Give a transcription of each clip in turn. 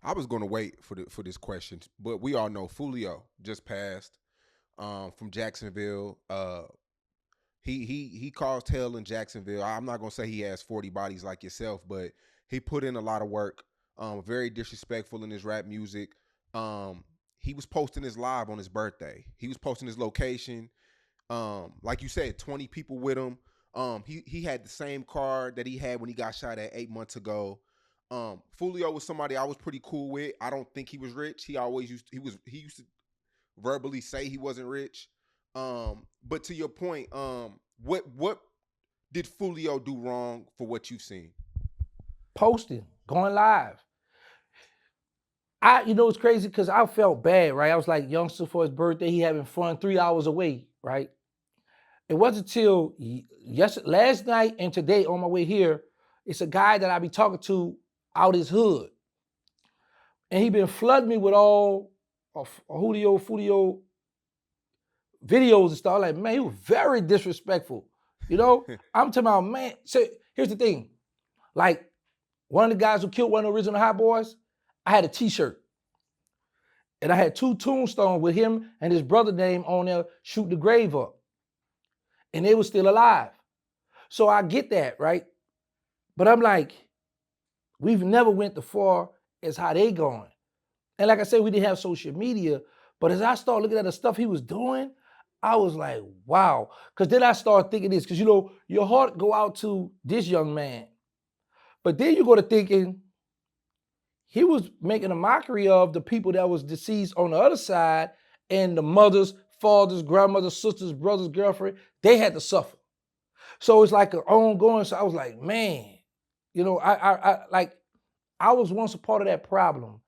I was gonna wait for this question, but we all know Foolio just passed from Jacksonville. He caused hell in Jacksonville. I'm not gonna say he has 40 bodies like yourself, but he put in a lot of work. Very disrespectful in his rap music. He was posting his live on his birthday. He was posting his location. Like you said, 20 people with him. He had the same car that he had when he got shot at 8 months ago. Fulio was somebody I was pretty cool with. I don't think he was rich. He used to verbally say he wasn't rich. But to your point, what did Fulio do wrong for what you've seen? Posting, going live. It's crazy because I felt bad, right? I was like, youngster for his birthday, he having fun 3 hours away, right? It wasn't until last night and today on my way here, it's a guy that I be talking to out his hood. And he been flooding me with all of Foolio videos and stuff. Like, man, he was very disrespectful. I'm talking about, man. So here's the thing. Like, one of the guys who killed one of the original Hot Boys, I had a t-shirt. And I had 2 tombstones with him and his brother name on there, shoot the grave up. And they were still alive. So I get that, right? But I'm like, we've never went as far as how they going. And like I said, we didn't have social media, but as I started looking at the stuff he was doing, I was like, wow. Because then I started thinking this, because your heart go out to this young man. But then you go to thinking, he was making a mockery of the people that was deceased on the other side, and the mothers, fathers, grandmothers, sisters, brothers, girlfriend, they had to suffer. So it's like an ongoing. So I was like, man, I was once a part of that problem.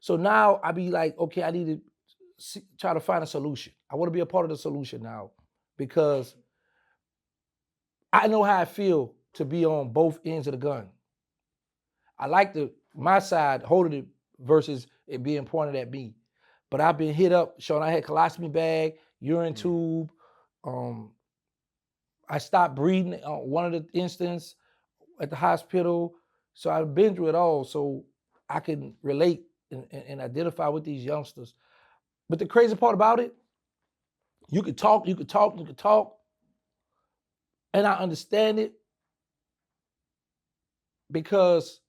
So now I be like, okay, I need to try to find a solution. I want to be a part of the solution now because I know how I feel to be on both ends of the gun. I like my side holding it versus it being pointed at me. But I've been hit up, Sean. I had colostomy bag, urine tube. I stopped breathing on one of the instances at the hospital. So I've been through it all. So I can relate and identify with these youngsters. But the crazy part about it, you could talk, and I understand it because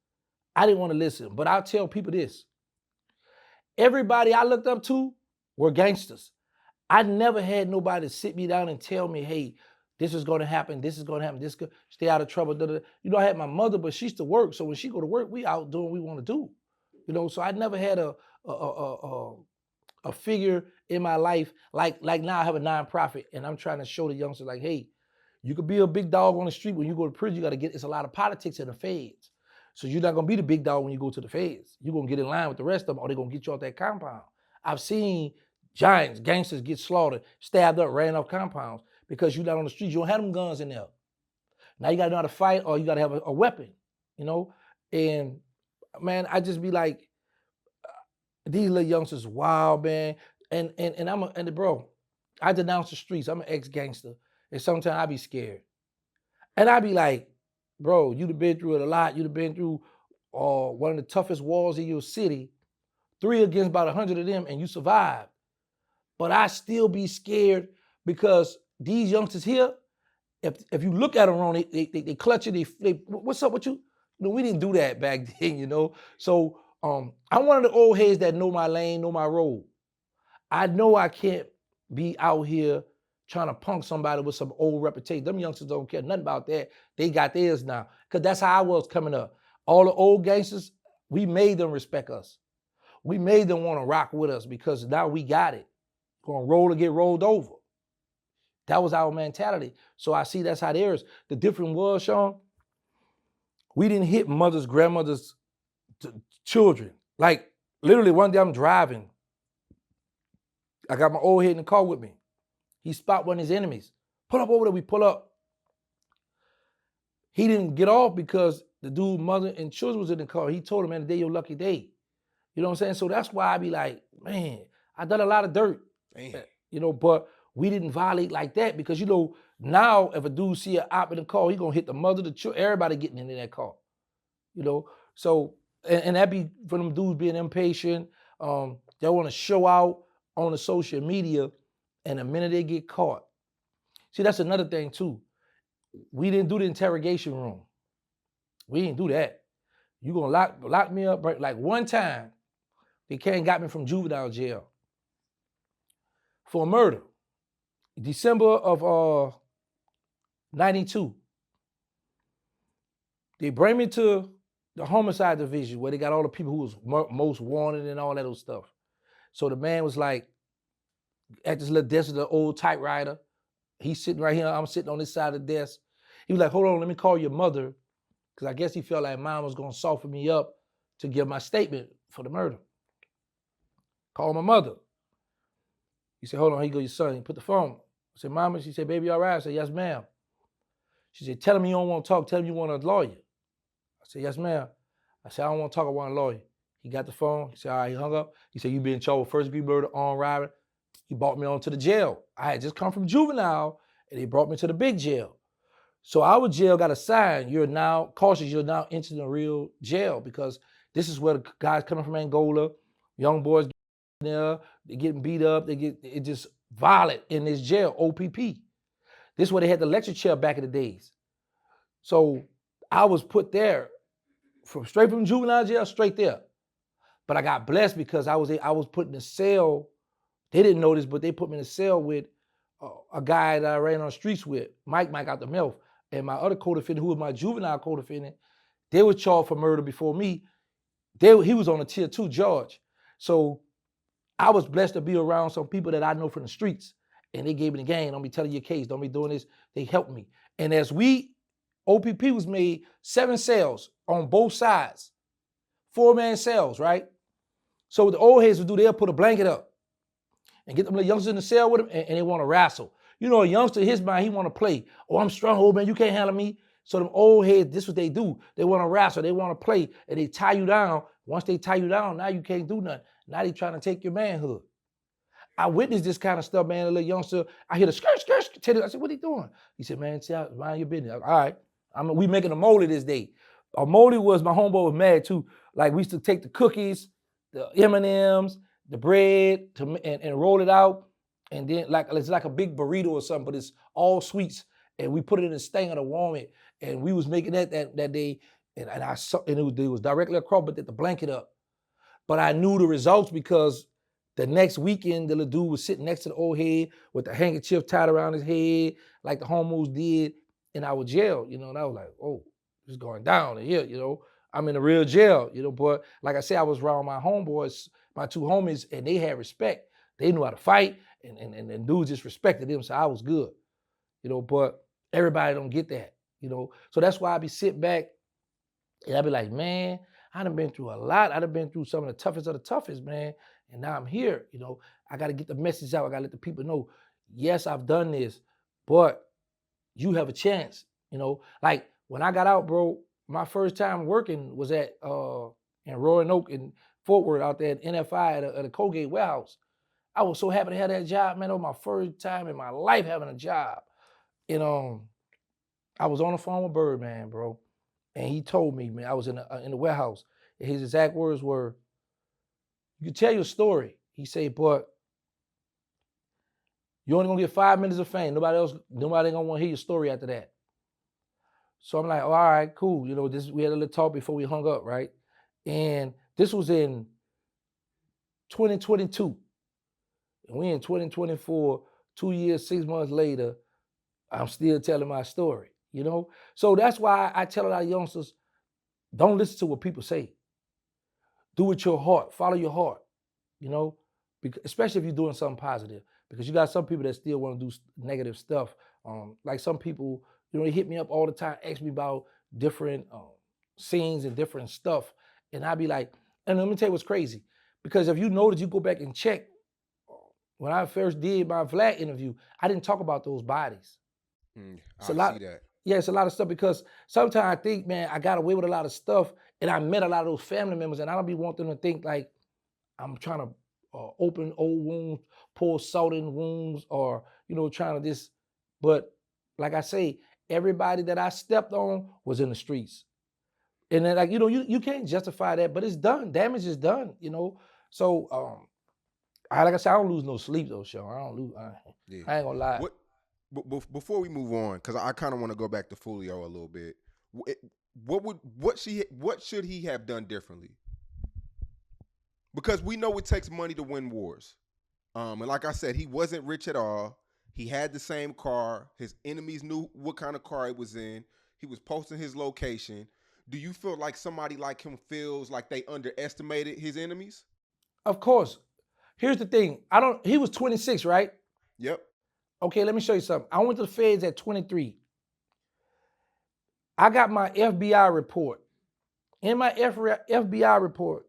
I didn't want to listen. But I'll tell people this. Everybody I looked up to were gangsters. I never had nobody sit me down and tell me, hey, this is going to happen, this is going to happen, stay out of trouble. I had my mother, but she used to work. So when she go to work, we out doing what we want to do. So I never had a figure in my life like now I have a nonprofit and I'm trying to show the youngsters like, hey, you could be a big dog on the street. When you go to prison, you got to it's a lot of politics in the feds. So you're not going to be the big dog when you go to the feds. You're going to get in line with the rest of them or they're going to get you out that compound. I've seen giants, gangsters get slaughtered, stabbed up, ran off compounds because you're not on the street. You don't have them guns in there. Now you got to know how to fight or you got to have a weapon, And man, I just be like, these little youngsters, wild, man. And bro, I denounce the streets. I'm an ex-gangster. And sometimes I be scared. And I be like, bro, you'd have been through it a lot. You'd have been through one of the toughest wars in your city, 3 against about 100 of them, and you survived. But I still be scared because these youngsters here, if you look at them wrong, they clutch it. They what's up with you? We didn't do that back then, So I'm one of the old heads that know my lane, know my role. I know I can't be out here trying to punk somebody with some old reputation. Them youngsters don't care nothing about that. They got theirs now. Because that's how I was coming up. All the old gangsters, we made them respect us. We made them want to rock with us because now we got it. Gonna roll or get rolled over. That was our mentality. So I see that's how theirs. The difference was, Sean, we didn't hit mothers, grandmothers, children. Like literally one day I'm driving. I got my old head in the car with me. He spot one of his enemies. Pull up over there, we pull up. He didn't get off because the dude's mother and children was in the car. He told him, man, today your lucky day. You know what I'm saying? So that's why I be like, man, I done a lot of dirt. But we didn't violate like that because, Now, if a dude see an op in the car, he gonna hit the mother, the children, everybody getting into that car. You know, so and that be for them dudes being impatient. They want to show out on the social media, and the minute they get caught, see that's another thing too. We didn't do the interrogation room. We didn't do that. You gonna lock me up? Like one time, they came and got me from juvenile jail for a murder. December of 92. They bring me to the homicide division where they got all the people who was most wanted and all that old stuff. So the man was like, at this little desk, the old typewriter. He's sitting right here. I'm sitting on this side of the desk. He was like, hold on, let me call your mother. Because I guess he felt like mom was going to soften me up to give my statement for the murder. Call my mother. He said, hold on, here you go, your son. He put the phone. I said, mama, she said, baby, all right? I said, yes, ma'am. She said, tell him you don't want to talk. Tell him you want a lawyer. I said, yes, ma'am. I said, I don't want to talk. I want a lawyer. He got the phone. He said, all right, he hung up. He said, you been in trouble with first degree murder, armed robbery. He brought me on to the jail. I had just come from juvenile, and they brought me to the big jail. So our jail got a sign, you're now cautious, you're now entering the real jail, because this is where the guys coming from Angola, young boys getting there, they're getting beat up, it just violent in this jail, OPP. This is where they had the lecture chair back in the days. So I was put there, straight from juvenile jail, straight there. But I got blessed because I was put in a cell. They didn't know this, but they put me in a cell with a guy that I ran on the streets with, Mike out the mouth, and my other co-defendant, who was my juvenile co-defendant. They were charged for murder before me. He was on a tier 2 charge. So I was blessed to be around some people that I know from the streets, and they gave me the game. Don't be telling your case. Don't be doing this. They helped me. And as OPP was made 7 cells on both sides, 4-man cells, right? So what the old heads would do, they'll put a blanket up and get them little youngsters in the cell with them, and they want to wrestle. You know, a youngster, his mind, he want to play. Oh, I'm strong, old man, you can't handle me. So them old heads, this is what they do. They want to wrestle, they want to play, and they tie you down. Once they tie you down, now you can't do nothing. Now they trying to take your manhood. I witnessed this kind of stuff, man. A little youngster, I hear the skirt. I said, what are you doing? He said, man, mind your business. All right, we making a moldy this day. A moldy was, my homeboy was mad too. Like, we used to take the cookies, the M&Ms, the bread, and roll it out. And then it's like a big burrito or something, but it's all sweets. And we put it in a stanger to warm it. And we was making that day. And I saw, and it was directly across, but the blanket up. But I knew the results because the next weekend, the little dude was sitting next to the old head with the handkerchief tied around his head, like the homos did in our jail, you know. And I was like, oh, it's going down here, you know. I'm in a real jail, you know. But like I said, I was around my homeboys, my 2 homies, and they had respect. They knew how to fight, and dudes just respected them, so I was good, you know. But everybody don't get that, you know. So that's why I be sitting back, and I be like, man, I done been through a lot. I done been through some of the toughest, man. And now I'm here, you know. I got to get the message out. I got to let the people know, yes, I've done this, but you have a chance, you know. Like, when I got out, bro, my first time working was in Roanoke in Fort Worth, out there at NFI at a Colgate warehouse. I was so happy to have that job, man. It was my first time in my life having a job. And I was on the phone with Birdman, bro. And he told me, man, I was in the warehouse. And his exact words were, you can tell your story. He said, but you're only gonna get 5 minutes of fame. Nobody gonna want to hear your story after that. So I'm like, oh, all right, cool. You know, we had a little talk before we hung up, right? And this was in 2022. And we in 2024, 2 years, 6 months later, I'm still telling my story, you know? So that's why I tell a lot of youngsters, don't listen to what people say. Do with your heart, follow your heart, you know? Especially if you're doing something positive, because you got some people that still want to do negative stuff. Like some people, you know, they hit me up all the time, ask me about different scenes and different stuff. And I'd be like, and let me tell you what's crazy. Because if you notice, you go back and check, when I first did my Vlad interview, I didn't talk about those bodies. I see that. Yeah, it's a lot of stuff, because sometimes I think, man, I got away with a lot of stuff, and I met a lot of those family members, and I don't be wanting them to think like I'm trying to open old wounds, pour salt in wounds, or, you know, trying to but like I say, everybody that I stepped on was in the streets. And then, like, you can't justify that, but it's done. Damage is done, So, like I said, I don't lose no sleep though, Sean. I don't lose. Yeah. I ain't gonna lie. What? Before we move on, because I kind of want to go back to Foolio a little bit. What should he have done differently? Because we know it takes money to win wars. And like I said, he wasn't rich at all. He had the same car. His enemies knew what kind of car it was in. He was posting his location. Do you feel like somebody like him feels like they underestimated his enemies? Of course. Here's the thing. He was 26, right? Yep. Okay, let me show you something. I went to the feds at 23. I got my FBI report. In my FBI report,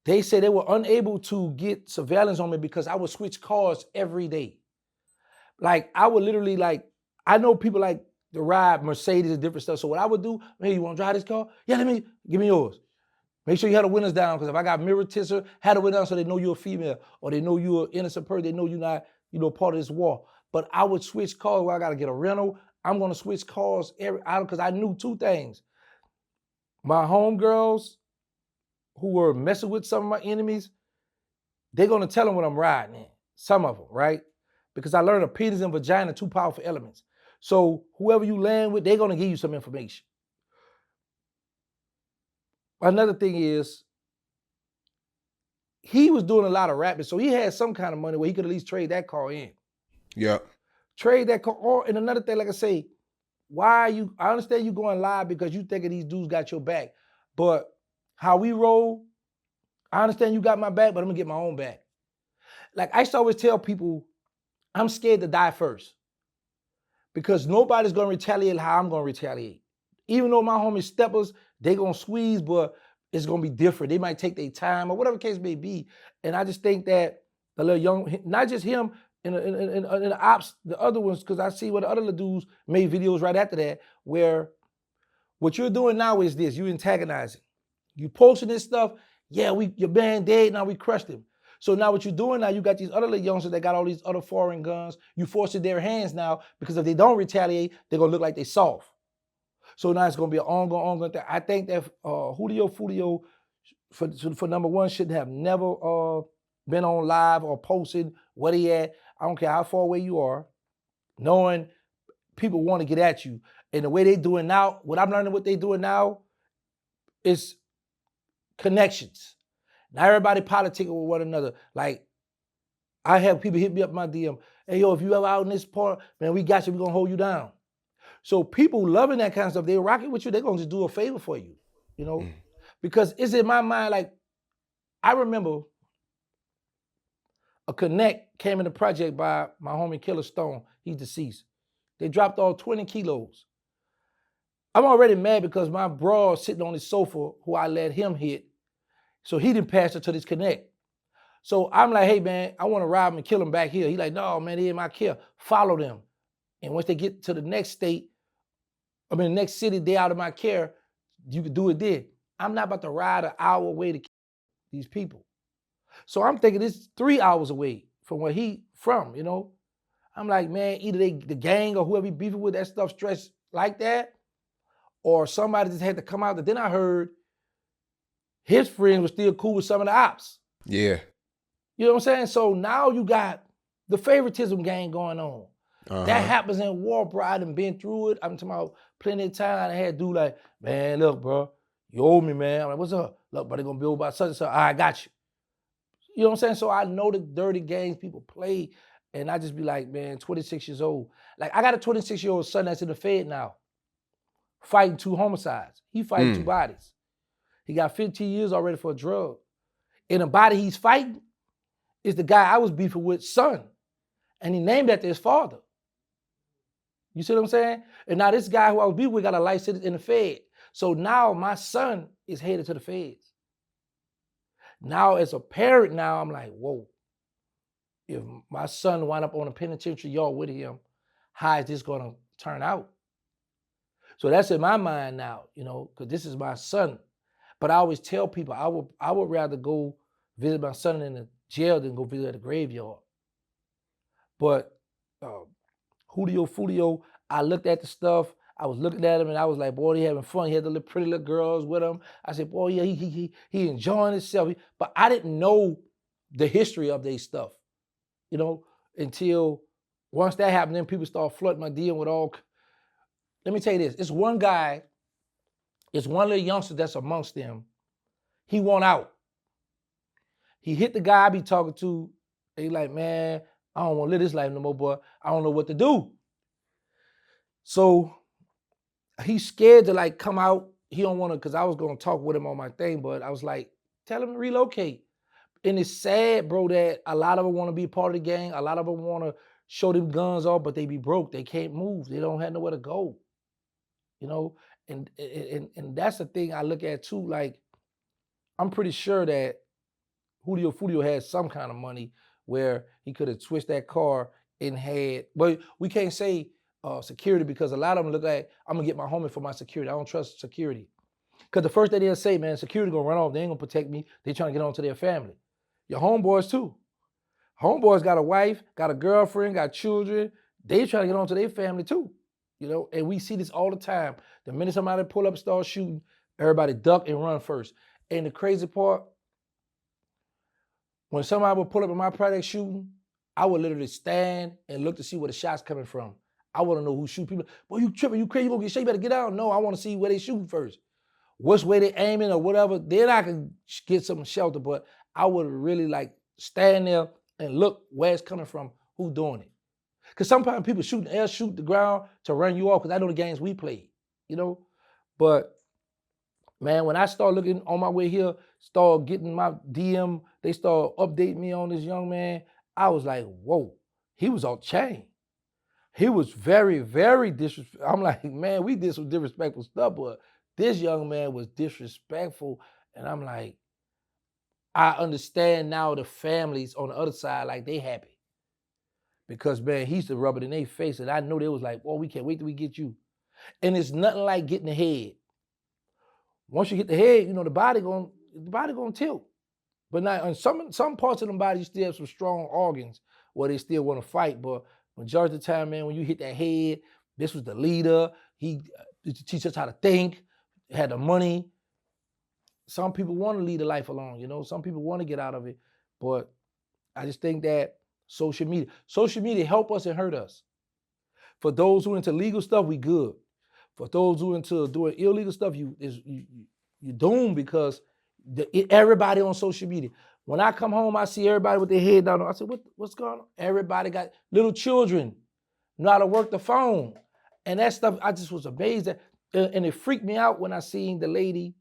they said they were unable to get surveillance on me because I would switch cars every day. Like, I would literally, like, I know people like to ride Mercedes and different stuff. So what I would do, hey, you want to drive this car? Yeah, give me yours. Make sure you have the windows down, because if I got mirror tisser, have the windows down so they know you're a female, or they know you're an innocent person, they know you're not, part of this war. But I would switch cars where I got to get a rental. I'm going to switch cars because I knew two things. My homegirls who were messing with some of my enemies, they're going to tell them what I'm riding in. Some of them, right? Because I learned a penis and vagina, two powerful elements. So whoever you land with, they're going to give you some information. Another thing is, he was doing a lot of rapping, so he had some kind of money where he could at least trade that car in. Yeah. Trade that car. And another thing, like I say, I understand you going live because you thinking these dudes got your back. But how we roll, I understand you got my back, but I'm going to get my own back. Like, I used to always tell people, I'm scared to die first. Because nobody's going to retaliate how I'm going to retaliate. Even though my homies steppers, they going to squeeze, but it's going to be different. They might take their time or whatever the case may be. And I just think that the little young, not just him, in the ops, the other ones, because I see what the other little dudes made videos right after that, where what you're doing now is this: you antagonizing. You posting this stuff, yeah, your man dead, now we crushed him. So now what you're doing now, you got these other little youngsters that got all these other foreign guns. You forcing their hands now, because if they don't retaliate, they're going to look like they soft. So now it's going to be an ongoing thing. I think that Foolio, for number one, should have never been on live or posted what he at. I don't care how far away you are, knowing people want to get at you. And the way they doing now, what I'm learning what they doing now is connections. Now everybody politicking with one another. Like, I have people hit me up my DM. Hey, yo, if you ever out in this part, man, we got you. We're going to hold you down. So people loving that kind of stuff, they rock it with you. They're going to just do a favor for you, Because it's in my mind, like, I remember a connect came in the project by my homie Killer Stone. He's deceased. They dropped all 20 kilos. I'm already mad because my bro sitting on his sofa, who I let him hit, so he didn't pass it to this connect. So I'm like, hey, man, I want to rob him and kill him back here. He like, no, man, they in my care. Follow them. And once they get to the next state, the next city, they out of my care, you can do it then. I'm not about to ride an hour away to kill these people. So I'm thinking it's 3 hours away from where he from, I'm like, man, either the gang or whoever he beefing with, that stuff stretched like that, or somebody just had to come out. But then I heard his friends were still cool with some of the ops. Yeah. You know what I'm saying? So now you got the favoritism game going on. Uh-huh. That happens in war, bro. I done been through it. I'm talking about plenty of time. I had dude like, man, look, bro, you owe me, man. I'm like, what's up? Look, bro, they gonna build by such and such. I got you. You know what I'm saying? So I know the dirty games people play, and I just be like, man, 26 years old. Like, I got a 26-year-old son that's in the Fed now, fighting 2 homicides. He fighting 2 bodies. He got 15 years already for a drug. And the body he's fighting is the guy I was beefing with, son. And he named after his father. You see what I'm saying? And now this guy who I was beefing with got a life sentence in the Fed. So now my son is headed to the Feds. Now as a parent now, I'm like, whoa. If my son wind up on a penitentiary yard with him, how is this going to turn out? So that's in my mind now, because this is my son. But I always tell people I would rather go visit my son in the jail than go visit at the graveyard. But Foolio, I looked at the stuff. I was looking at him and I was like, boy, he having fun. He had the little pretty little girls with him. I said, boy, yeah, he enjoying himself. But I didn't know the history of their stuff, you know, until once that happened, then people start flooding my DM with all. Let me tell you this. It's one guy, it's one little youngster that's amongst them. He won out. He hit the guy I be talking to. He like, man, I don't want to live this life no more, boy. I don't know what to do. So he's scared to like come out. He don't want to, because I was going to talk with him on my thing, but I was like, tell him to relocate. And it's sad, bro, that a lot of them want to be a part of the gang. A lot of them want to show them guns off, but they be broke. They can't move. They don't have nowhere to go. You know, and that's the thing I look at too. Like, I'm pretty sure that Foolio had some kind of money where he could have switched that car and had, but we can't say security, because a lot of them look like, I'm gonna get my homie for my security. I don't trust security. Because the first thing they'll say, man, security gonna run off. They ain't gonna protect me. They trying to get on to their family. Your homeboys too. Homeboys got a wife, got a girlfriend, got children. They trying to get on to their family too. You know, and we see this all the time. The minute somebody pull up, start shooting, everybody duck and run first. And the crazy part, when somebody would pull up in my project shooting, I would literally stand and look to see where the shot's coming from. I want to know who shoot people. Boy, you tripping, you crazy, you gonna get shot, you better get out. No, I want to see where they shooting first. Which way they aiming or whatever. Then I can get some shelter, but I would really like stand there and look where it's coming from, who doing it. Because sometimes people shoot the air, shoot the ground to run you off, because I know the games we played, you know? But man, when I start looking on my way here, start getting my DM, they start updating me on this young man, I was like, whoa, he was off chain. He was very, very disrespectful. I'm like, man, we did some disrespectful stuff, but this young man was disrespectful. And I'm like, I understand now the families on the other side, like they happy. Because, man, he used to rub it in their face. And I know they was like, oh, we can't wait till we get you. And it's nothing like getting the head. Once you hit the head, you know, the body gonna tilt. But now, in some parts of the body, you still have some strong organs where they still want to fight. But majority of the time, man, when you hit that head, this was the leader. He teach us how to think, had the money. Some people want to lead a life alone, you know. Some people want to get out of it. But I just think that social media help us and hurt us. For those who into legal stuff, we good. For those who into doing illegal stuff, you're doomed, because everybody on social media. When I come home, I see everybody with their head down. I said, what's going on? Everybody got little children, know how to work the phone. And that stuff, I just was amazed at. And it freaked me out when I seen the lady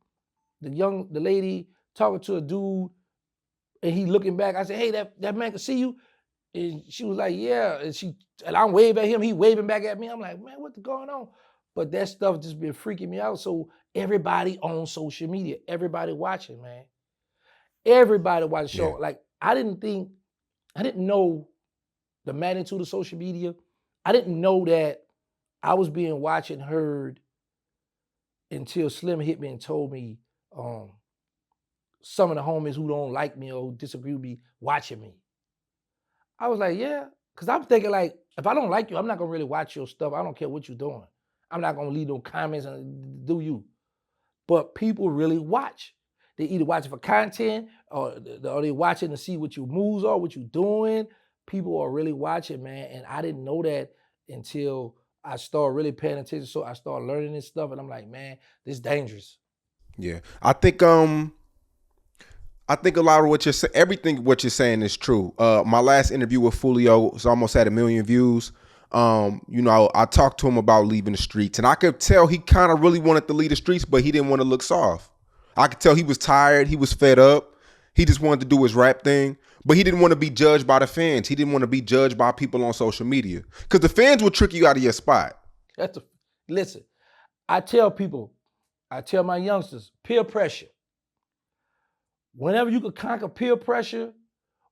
talking to a dude, and he looking back. I said, hey, that man can see you? And she was like, yeah. And I'm waving at him, he waving back at me. I'm like, man, what's going on? But that stuff just been freaking me out. So everybody on social media, everybody watching, man. Everybody watching. Yeah. So like, I didn't know the magnitude of social media. I didn't know that I was being watched and heard until Slim hit me and told me some of the homies who don't like me or who disagree with me watching me. I was like, yeah, because I'm thinking like, if I don't like you, I'm not gonna really watch your stuff. I don't care what you're doing. I'm not gonna leave no comments and do you. But people really watch. They either watch it for content or they watching to see what your moves are, what you're doing. People are really watching, man. And I didn't know that until I started really paying attention. So I started learning this stuff, and I'm like, man, this is dangerous. Yeah. I think a lot of what you're saying, everything what you're saying is true. My last interview with Foolio was almost at 1 million views. You know, I talked to him about leaving the streets, and I could tell he kind of really wanted to leave the streets, but he didn't want to look soft. I could tell he was tired. He was fed up. He just wanted to do his rap thing, but he didn't want to be judged by the fans. He didn't want to be judged by people on social media, because the fans will trick you out of your spot. Listen, I tell my youngsters, peer pressure. Whenever you could conquer peer pressure,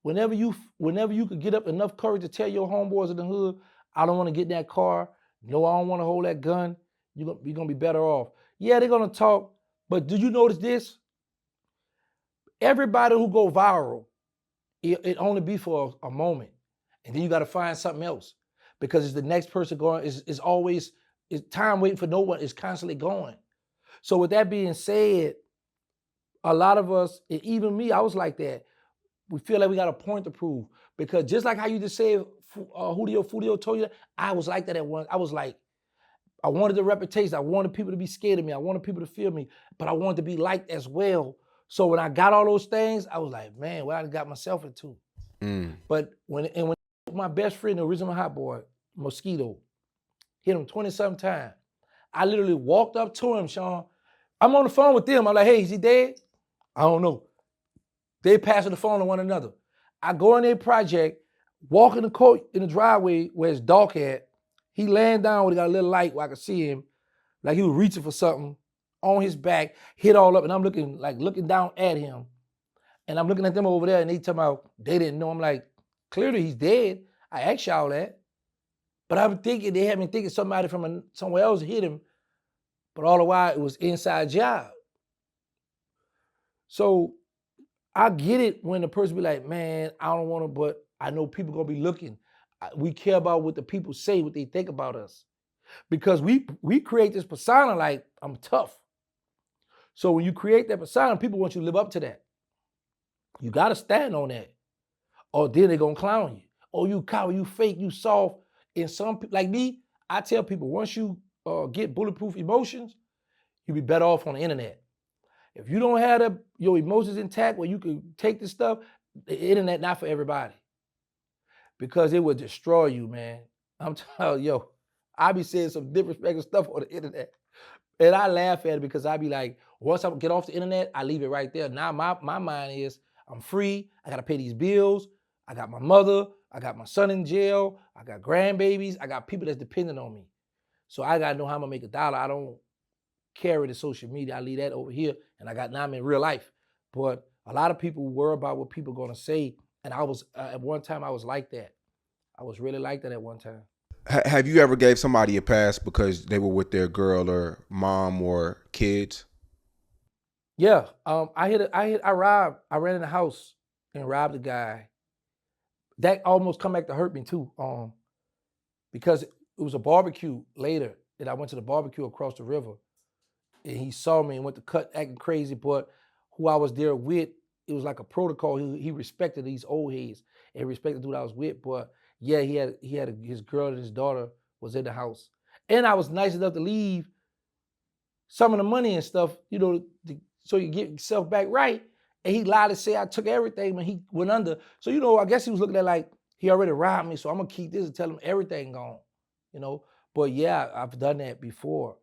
whenever you could get up enough courage to tell your homeboys in the hood, I don't want to get in that car. No, I don't want to hold that gun. You're going to be better off. Yeah, they're going to talk, but do you notice this? Everybody who go viral, it only be for a moment. And then you got to find something else. because it's the next person going. It's always time waiting for no one. It's constantly going. So with that being said, a lot of us, and even me, I was like that. We feel like we got a point to prove, because just like how you just said, Foolio told you that, I was like that at once. I was like, I wanted the reputation. I wanted people to be scared of me. I wanted people to feel me, but I wanted to be liked as well. So when I got all those things, I was like, man, what I got myself into. But when my best friend, the original hot boy, Mosquito, hit him 20-something times, I literally walked up to him, Sean. I'm on the phone with them. I'm like, hey, is he dead? I don't know. They passing the phone to one another. I go in their project, walk in the court in the driveway where it's dark at. He laying down where he got a little light where I could see him, like he was reaching for something on his back, hit all up, and I'm looking down at him. And I'm looking at them over there, and they talking about they didn't know. I'm like, clearly he's dead. I asked y'all that. But I'm thinking they had me thinking somebody from somewhere else hit him, but all the while it was inside job. So I get it when the person be like, man, I don't want to, but I know people gonna be looking. We care about what the people say, what they think about us. Because we create this persona like, I'm tough. So when you create that persona, people want you to live up to that. You gotta stand on that. Or then they're gonna clown you. Oh, you coward, you fake, you soft. And some people, like me, I tell people, once you get bulletproof emotions, you'll be better off on the internet. If you don't have your emotions intact where you can take this stuff, the internet not for everybody. Because it will destroy you, man. I'm telling you, I be saying some disrespectful stuff on the internet. And I laugh at it because I be like, once I get off the internet, I leave it right there. Now my mind is, I'm free. I gotta pay these bills. I got my mother. I got my son in jail. I got grandbabies. I got people that's dependent on me. So I gotta know how I'm gonna make $1. I don't carry the social media. I leave that over here. And now I'm in real life. But a lot of people worry about what people are gonna say. And I was, at one time, I was like that. I was really like that at one time. Have you ever gave somebody a pass because they were with their girl or mom or kids? Yeah, I ran in the house and robbed a guy. That almost come back to hurt me too, because it was a barbecue later that I went to the barbecue across the river, and he saw me and went to cut acting crazy. But who I was there with, it was like a protocol. He respected these old heads and respected who I was with. But yeah, his girl and his daughter was in the house, and I was nice enough to leave some of the money and stuff, so you get yourself back right. And he lied to say I took everything when he went under. So, I guess he was looking at like, he already robbed me, so I'm gonna keep this and tell him everything gone, But yeah, I've done that before.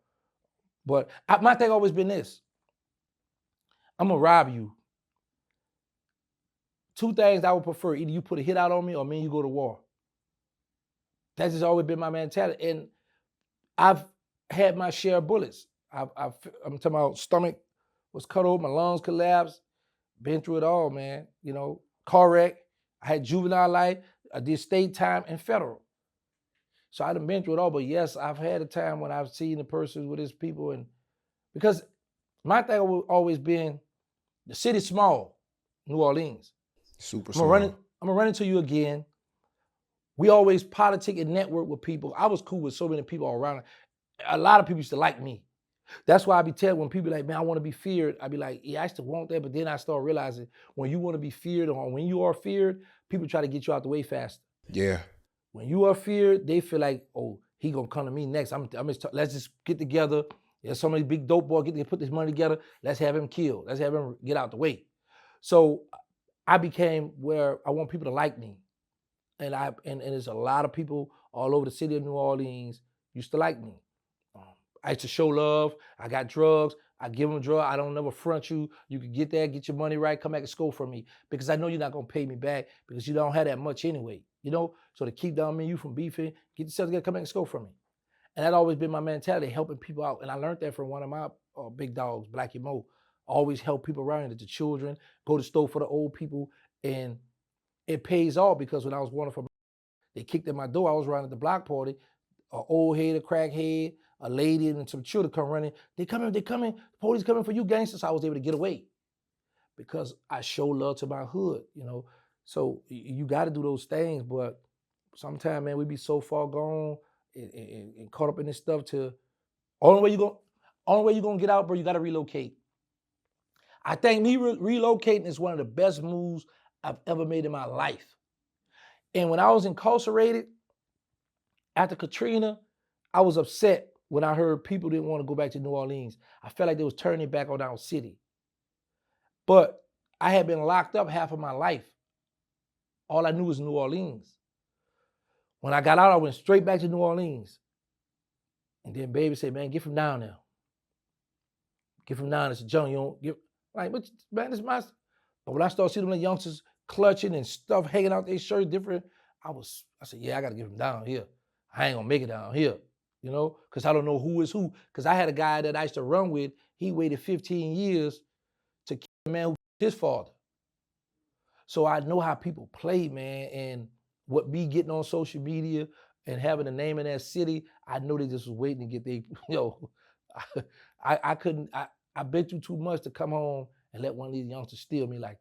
But my thing always been this. I'm gonna rob you. Two things I would prefer: either you put a hit out on me or me and you go to war. That's just always been my mentality. And I've had my share of bullets. I'm talking about stomach was cut open, my lungs collapsed, been through it all, man. Car wreck. I had juvenile life. I did state time and federal. So I done been through it all. But yes, I've had a time when I've seen the person with his people, and because my thing always been, the city's small, New Orleans. Super I'm small. gonna run into you again. We always politic and network with people. I was cool with so many people all around. A lot of people used to like me. That's why I be telling, when people like, man, I want to be feared, I be like, yeah, I still want that. But then I start realizing, when you want to be feared or when you are feared, people try to get you out the way faster. Yeah. When you are feared, they feel like, oh, he gonna come to me next. Let's just get together. There's so many big dope boys put this money together. Let's have him killed. Let's have him get out the way. So I became where I want people to like me. And there's a lot of people all over the city of New Orleans used to like me. I used to show love. I got drugs. I give them a drug. I don't never front you. You can get that, get your money right, come back and score from me, because I know you're not gonna pay me back because you don't have that much anyway. So to keep down me, you from beefing, get yourself together, come back and score from me. And that's always been my mentality, helping people out. And I learned that from one of my big dogs, Blackie Mo. Always help people around, the children, go to the store for the old people, and it pays off, because when I was wanted for, they kicked in my door. I was running the block party, an old head, a crackhead, a lady, and some children come running. They coming, the police coming for you, gangsters. So I was able to get away because I show love to my hood, So you got to do those things. But sometimes, man, we be so far gone and caught up in this stuff to only way you're gonna get out, bro, you gotta relocate. I think me relocating is one of the best moves I've ever made in my life. And when I was incarcerated after Katrina, I was upset when I heard people didn't want to go back to New Orleans. I felt like they was turning back on our city. But I had been locked up half of my life. All I knew was New Orleans. When I got out, I went straight back to New Orleans. And then baby said, man, get from down there. Get from down. It's a junk. You don't get like, but man, this is my. But when I started seeing them youngsters clutching and stuff hanging out their shirts different, I said, yeah, I got to get from down here. I ain't gonna make it down here, you know, because I don't know who is who. Because I had a guy that I used to run with. He waited 15 years to kill a man who killed his father. So I know how people play, man, and what me getting on social media and having a name in that city, I know they just was waiting to get their, I couldn't, I been through too much to come home and let one of these youngsters steal me like